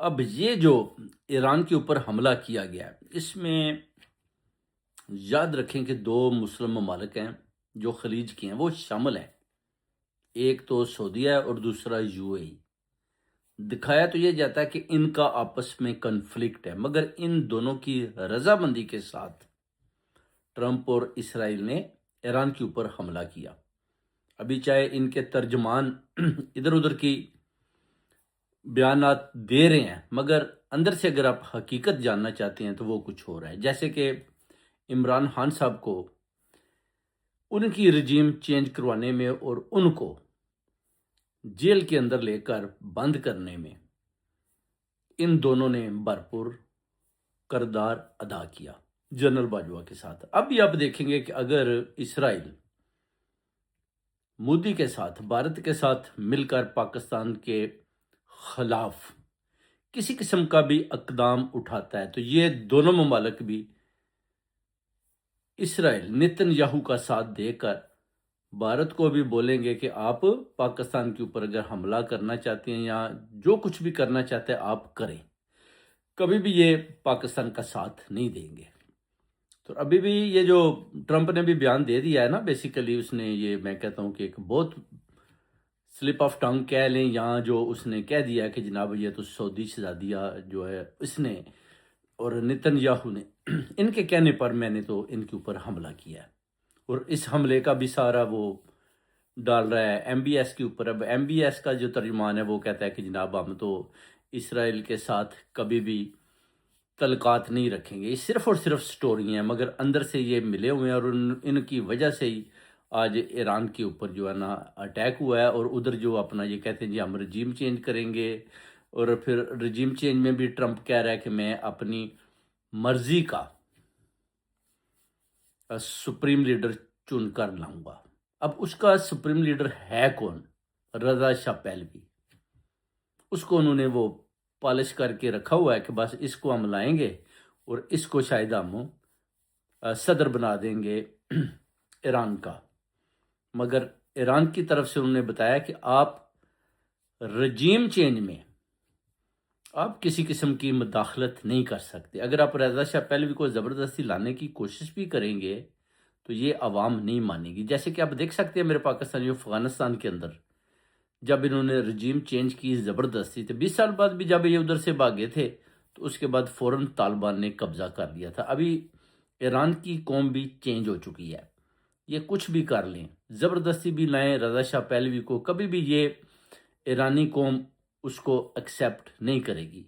اب یہ جو ایران کے اوپر حملہ کیا گیا ہے، اس میں یاد رکھیں کہ دو مسلم ممالک ہیں جو خلیج کے ہیں، وہ شامل ہیں۔ ایک تو سعودیہ ہے اور دوسرا یو اے ای۔ دکھایا تو یہ جاتا ہے کہ ان کا آپس میں کنفلکٹ ہے، مگر ان دونوں کی رضامندی کے ساتھ ٹرمپ اور اسرائیل نے ایران کے اوپر حملہ کیا۔ ابھی چاہے ان کے ترجمان ادھر ادھر کی بیانات دے رہے ہیں، مگر اندر سے اگر آپ حقیقت جاننا چاہتے ہیں تو وہ کچھ ہو رہا ہے۔ جیسے کہ عمران خان صاحب کو ان کی رجیم چینج کروانے میں اور ان کو جیل کے اندر لے کر بند کرنے میں ان دونوں نے بھرپور کردار ادا کیا جنرل باجوہ کے ساتھ۔ اب بھی آپ دیکھیں گے کہ اگر اسرائیل مودی کے ساتھ، بھارت کے ساتھ مل کر پاکستان کے خلاف کسی قسم کا بھی اقدام اٹھاتا ہے تو یہ دونوں ممالک بھی اسرائیل نتن یاہو کا ساتھ دے کر بھارت کو بھی بولیں گے کہ آپ پاکستان کے اوپر اگر حملہ کرنا چاہتے ہیں یا جو کچھ بھی کرنا چاہتے ہیں آپ کریں، کبھی بھی یہ پاکستان کا ساتھ نہیں دیں گے۔ تو ابھی بھی یہ جو ٹرمپ نے بھی بیان دے دیا ہے نا، بیسیکلی اس نے یہ میں کہتا ہوں کہ ایک بہت سلپ آف ٹنگ کہہ لیں، یہاں جو اس نے کہہ دیا کہ جناب یہ تو سعودی شہزادیہ جو ہے اس نے اور نتن یاہو نے ان کے کہنے پر میں نے تو ان کے اوپر حملہ کیا ہے، اور اس حملے کا بھی سارا وہ ڈال رہا ہے ایم بی ایس کے اوپر۔ اب ایم بی ایس کا جو ترجمان ہے وہ کہتا ہے کہ جناب ہم تو اسرائیل کے ساتھ کبھی بھی تعلقات نہیں رکھیں گے، یہ صرف اور صرف سٹوری ہیں، مگر اندر سے یہ ملے ہوئے ہیں، اور ان کی وجہ سے ہی آج ایران کے اوپر جو ہے نا اٹیک ہوا ہے، اور ادھر جو اپنا یہ کہتے ہیں جی ہم رجیم چینج کریں گے، اور پھر رجیم چینج میں بھی ٹرمپ کہہ رہا ہے کہ میں اپنی مرضی کا سپریم لیڈر چن کر لاؤں گا۔ اب اس کا سپریم لیڈر ہے کون؟ رضا شاہ پہلوی۔ اس کو انہوں نے وہ پالش کر کے رکھا ہوا ہے کہ بس اس کو ہم لائیں گے اور اس کو شاید ہم صدر بنا دیں گے ایران کا۔ مگر ایران کی طرف سے انہوں نے بتایا کہ آپ رجیم چینج میں آپ کسی قسم کی مداخلت نہیں کر سکتے۔ اگر آپ رضا شاہ پہلوی کو زبردستی لانے کی کوشش بھی کریں گے تو یہ عوام نہیں مانے گی۔ جیسے کہ آپ دیکھ سکتے ہیں میرے پاکستانی افغانستان کے اندر جب انہوں نے رجیم چینج کی زبردستی، تو 20 سال بعد بھی جب یہ ادھر سے بھاگے تھے تو اس کے بعد فوراً طالبان نے قبضہ کر لیا تھا۔ ابھی ایران کی قوم بھی چینج ہو چکی ہے، یہ کچھ بھی کر لیں، زبردستی بھی لائیں رضا شاہ پہلوی کو، کبھی بھی یہ ایرانی قوم اس کو ایکسیپٹ نہیں کرے گی۔